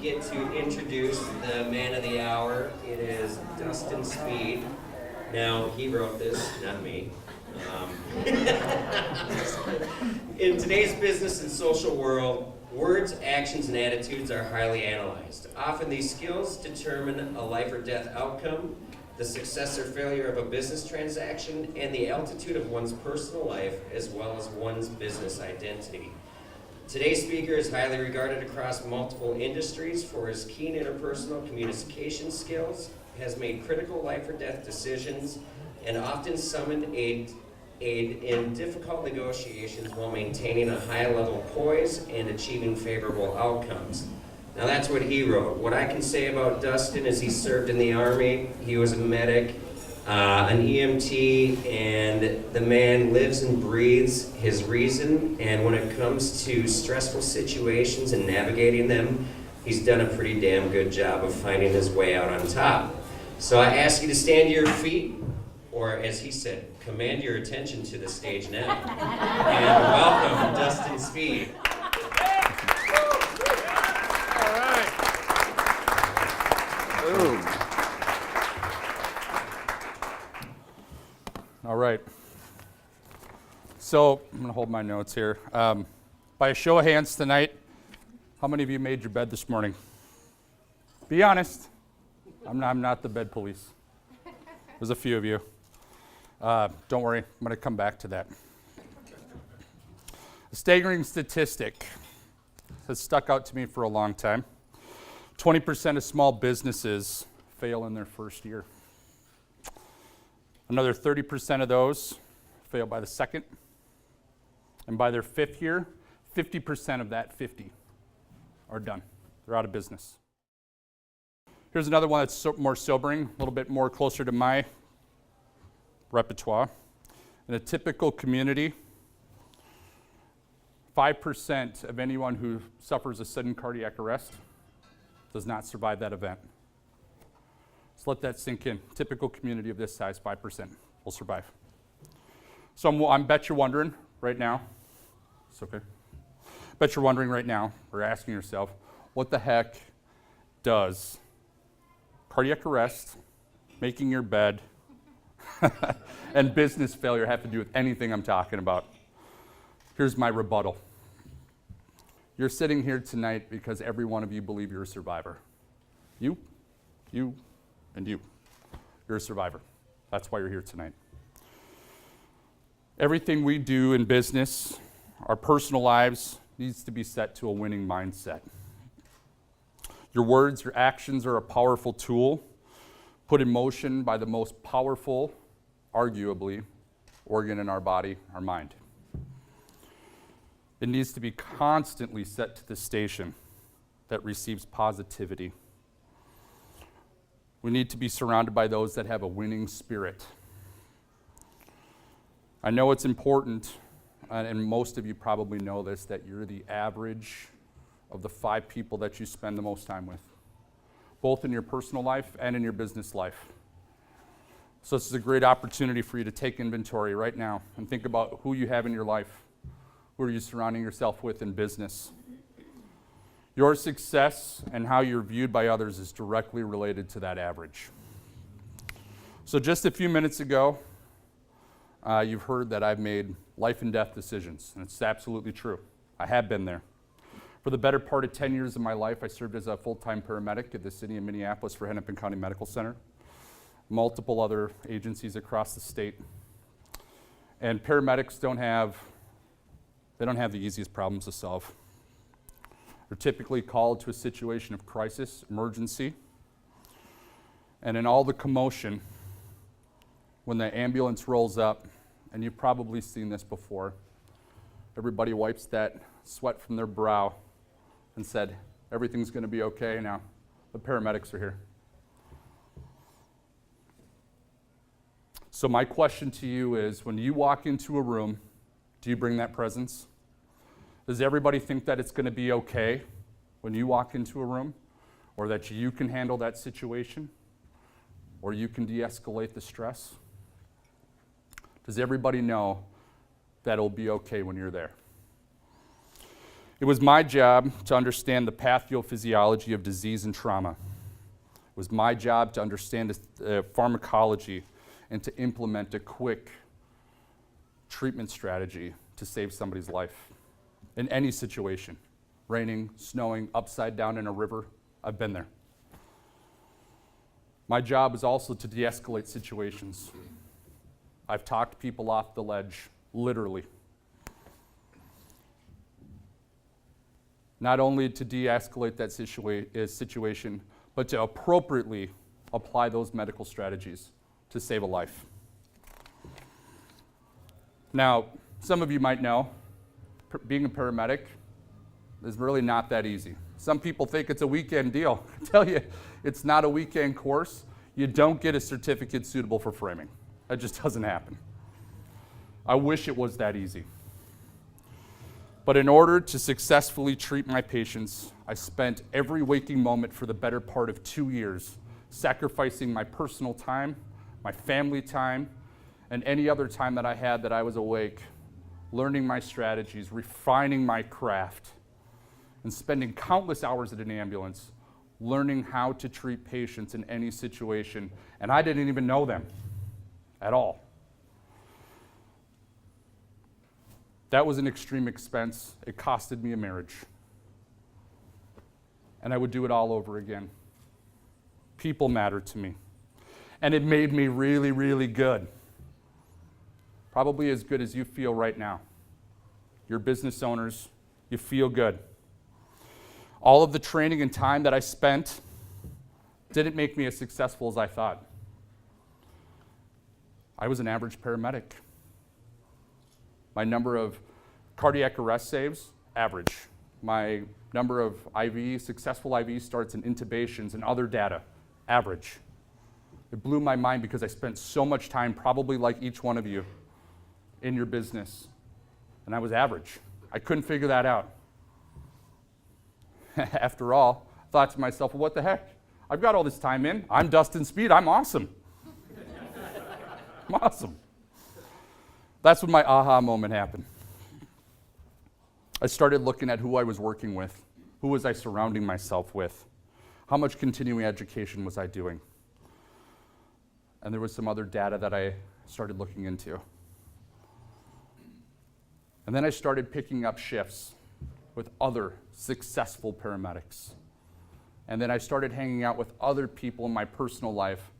get to introduce the man of the hour. It is Dustin Speed. Now, he wrote this, not me. In today's business and social world, words, actions, and attitudes are highly analyzed. Often these skills determine a life or death outcome, the success or failure of a business transaction, and the altitude of one's personal life, as well as one's business identity. Today's speaker is highly regarded across multiple industries for his keen interpersonal communication skills, has made critical life or death decisions, and often summoned aid in difficult negotiations while maintaining a high level poise and achieving favorable outcomes. Now that's what he wrote. What I can say about Dustin is he served in the Army, he was a medic, an EMT, and the man lives and breathes his reason, and when it comes to stressful situations and navigating them, he's done a pretty damn good job of finding his way out on top. So I ask you to stand to your feet, or as he said, command your attention to the stage now. And welcome, Dustin Speed. All right. Boom. All right. So I'm going to hold my notes here. By a show of hands tonight, how many of you made your bed this morning? Be honest. I'm not the bed police. There's a few of you. Don't worry, I'm going to come back to that. A staggering statistic has stuck out to me for a long time. 20% of small businesses fail in their first year. Another 30% of those fail by the second. And by their fifth year, 50% of that 50 are done. They're out of business. Here's another one that's more sobering, a little bit more closer to my repertoire. In a typical community, 5% of anyone who suffers a sudden cardiac arrest does not survive that event. So let that sink in. Typical community of this size, 5% will survive. So I bet you're wondering right now, it's okay. Bet you're wondering right now, or asking yourself, what the heck does cardiac arrest, making your bed, and business failure have to do with anything I'm talking about? Here's my rebuttal. You're sitting here tonight because every one of you believe you're a survivor. You, and you. You're a survivor. That's why you're here tonight. Everything we do in business, our personal lives, needs to be set to a winning mindset. Your words, your actions are a powerful tool put in motion by the most powerful, arguably, organ in our body, our mind. It needs to be constantly set to the station that receives positivity. We need to be surrounded by those that have a winning spirit. I know it's important, and most of you probably know this, that you're the average of the 5 people that you spend the most time with, both in your personal life and in your business life. So this is a great opportunity for you to take inventory right now and think about who you have in your life. Who are you surrounding yourself with in business? Your success and how you're viewed by others is directly related to that average. So just a few minutes ago, you've heard that I've made life and death decisions, and it's absolutely true. I have been there. For the better part of 10 years of my life, I served as a full-time paramedic at the city of Minneapolis for Hennepin County Medical Center, multiple other agencies across the state. And paramedics don't have the easiest problems to solve. They're typically called to a situation of crisis, emergency, and in all the commotion, when the ambulance rolls up, and you've probably seen this before, everybody wipes that sweat from their brow and said, everything's going to be okay now. The paramedics are here. So my question to you is, when you walk into a room, do you bring that presence? Does everybody think that it's going to be okay when you walk into a room, or that you can handle that situation, or you can de-escalate the stress? Does everybody know that it'll be okay when you're there? It was my job to understand the pathophysiology of disease and trauma. It was my job to understand the pharmacology and to implement a quick treatment strategy to save somebody's life in any situation. Raining, snowing, upside down in a river, I've been there. My job is also to de-escalate situations. I've talked people off the ledge, literally. Not only to de-escalate that situation, but to appropriately apply those medical strategies to save a life. Now, some of you might know, being a paramedic is really not that easy. Some people think it's a weekend deal. I tell you, it's not a weekend course. You don't get a certificate suitable for framing. That just doesn't happen. I wish it was that easy. But in order to successfully treat my patients, I spent every waking moment for the better part of 2 years sacrificing my personal time, my family time, and any other time that I had that I was awake, learning my strategies, refining my craft, and spending countless hours at an ambulance learning how to treat patients in any situation, and I didn't even know them at all. That was an extreme expense. It costed me a marriage. And I would do it all over again. People matter to me. And it made me really, really good. Probably as good as you feel right now. You're business owners, you feel good. All of the training and time that I spent didn't make me as successful as I thought. I was an average paramedic. My number of cardiac arrest saves, average. My number of successful IV starts and intubations and other data, average. It blew my mind because I spent so much time, probably like each one of you, in your business, and I was average. I couldn't figure that out. After all, I thought to myself, well, what the heck? I've got all this time in. I'm Dustin Speed. I'm awesome. I'm awesome. That's when my aha moment happened. I started looking at who I was working with. Who was I surrounding myself with? How much continuing education was I doing? And there was some other data that I started looking into. And then I started picking up shifts with other successful paramedics. And then I started hanging out with other people in my personal life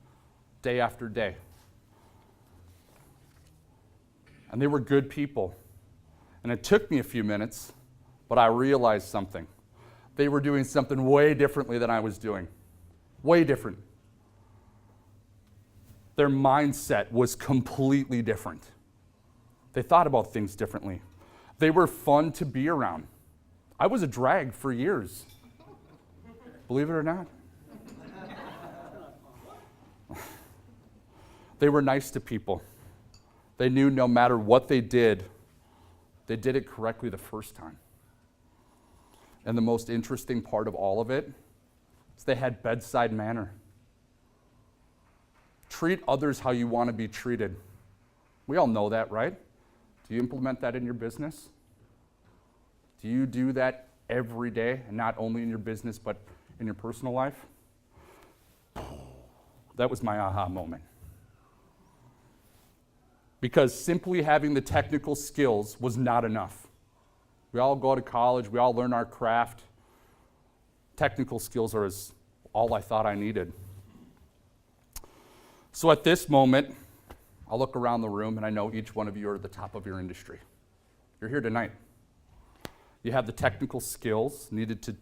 day after day. And they were good people. And it took me a few minutes, but I realized something. They were doing something way differently than I was doing. Way different. Their mindset was completely different. They thought about things differently. They were fun to be around. I was a drag for years. Believe it or not. They were nice to people. They knew no matter what they did it correctly the first time. And the most interesting part of all of it is they had bedside manner. Treat others how you want to be treated. We all know that, right? Do you implement that in your business? Do you do that every day, and not only in your business, but in your personal life? That was my aha moment. Because simply having the technical skills was not enough. We all go to college, we all learn our craft. Technical skills are all I thought I needed. So at this moment, I'll look around the room and I know each one of you are at the top of your industry. You're here tonight. You have the technical skills needed to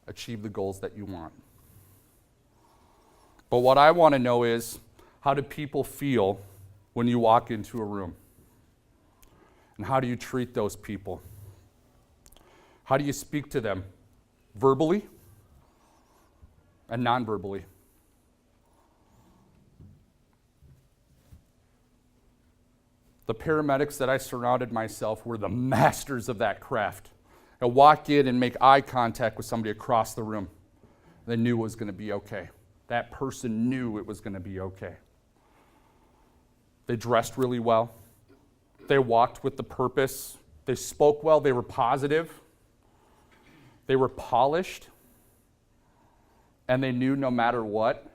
achieve the goals that you want. But what I want to know is, how do people feel when you walk into a room? And how do you treat those people? How do you speak to them? Verbally and non-verbally. The paramedics that I surrounded myself were the masters of that craft. I walk in and make eye contact with somebody across the room. They knew it was going to be okay. That person knew it was going to be okay. They dressed really well. They walked with the purpose. They spoke well. They were positive. They were polished, and they knew no matter what,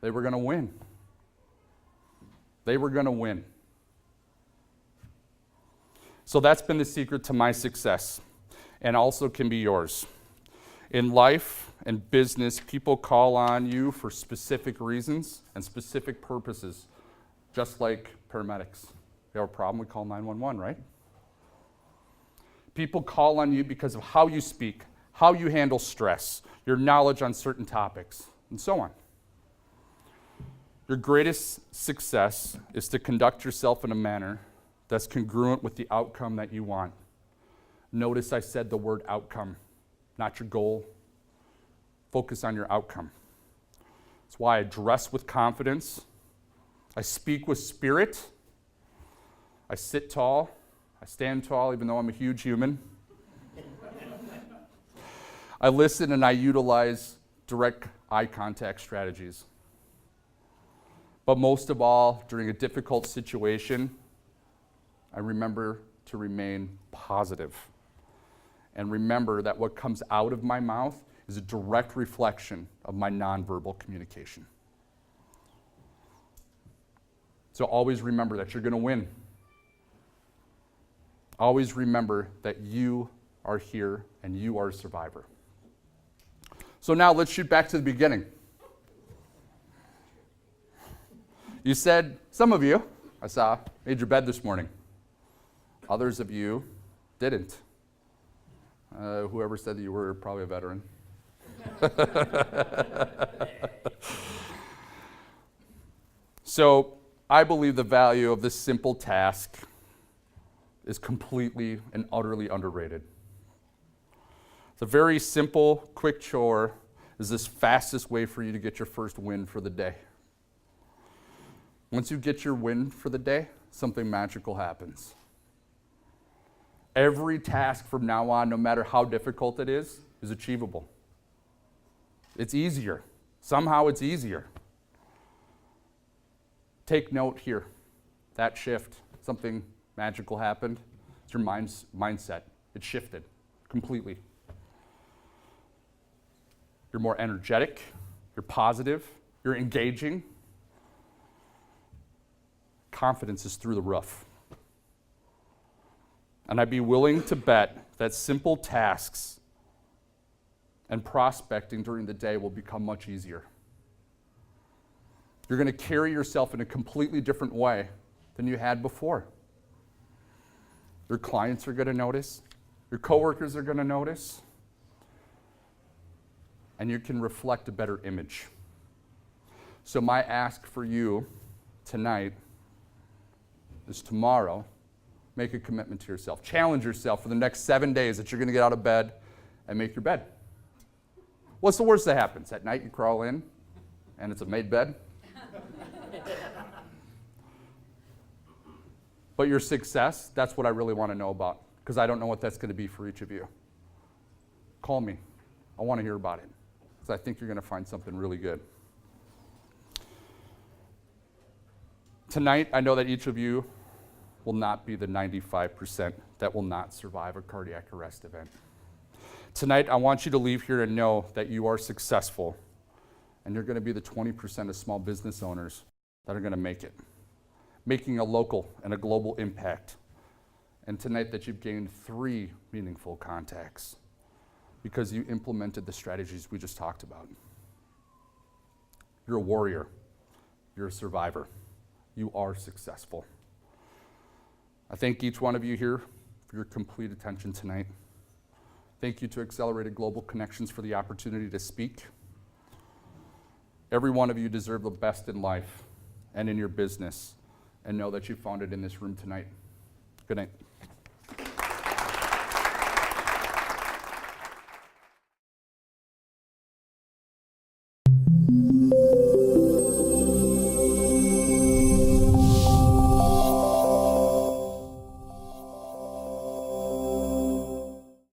they were going to win. They were going to win. So that's been the secret to my success, and also can be yours. In life and business, people call on you for specific reasons and specific purposes, just like paramedics. You have a problem, we call 911, right? People call on you because of how you speak, how you handle stress, your knowledge on certain topics, and so on. Your greatest success is to conduct yourself in a manner that's congruent with the outcome that you want. Notice I said the word outcome, not your goal. Focus on your outcome. That's why I dress with confidence. I speak with spirit. I sit tall. I stand tall, even though I'm a huge human. I listen and I utilize direct eye contact strategies. But most of all, during a difficult situation, I remember to remain positive. And remember that what comes out of my mouth is a direct reflection of my nonverbal communication. So always remember that you're going to win. Always remember that you are here and you are a survivor. So now let's shoot back to the beginning. You said, some of you, I saw, made your bed this morning. Others of you didn't. Whoever said that you were probably a veteran. So I believe the value of this simple task is completely and utterly underrated. It's a very simple, quick chore is this fastest way for you to get your first win for the day. Once you get your win for the day, something magical happens. Every task from now on, no matter how difficult it is achievable. It's easier. Somehow it's easier. Take note here. That shift, something magical happened. It's your mindset. It shifted completely. You're more energetic. You're positive. You're engaging. Confidence is through the roof. And I'd be willing to bet that simple tasks and prospecting during the day will become much easier. You're going to carry yourself in a completely different way than you had before. Your clients are going to notice. Your coworkers are going to notice. And you can reflect a better image. So my ask for you tonight is tomorrow, make a commitment to yourself. Challenge yourself for the next 7 days that you're going to get out of bed and make your bed. What's the worst that happens? At night you crawl in and it's a made bed? But your success, that's what I really want to know about, because I don't know what that's going to be for each of you. Call me. I want to hear about it, because I think you're going to find something really good. Tonight, I know that each of you will not be the 95% that will not survive a cardiac arrest event. Tonight, I want you to leave here and know that you are successful, and you're going to be the 20% of small business owners that are going to make it, making a local and a global impact. And tonight that you've gained 3 meaningful contacts because you implemented the strategies we just talked about. You're a warrior. You're a survivor. You are successful. I thank each one of you here for your complete attention tonight. Thank you to Accelerated Global Connections for the opportunity to speak. Every one of you deserve the best in life and in your business, and know that you found it in this room tonight. Good night.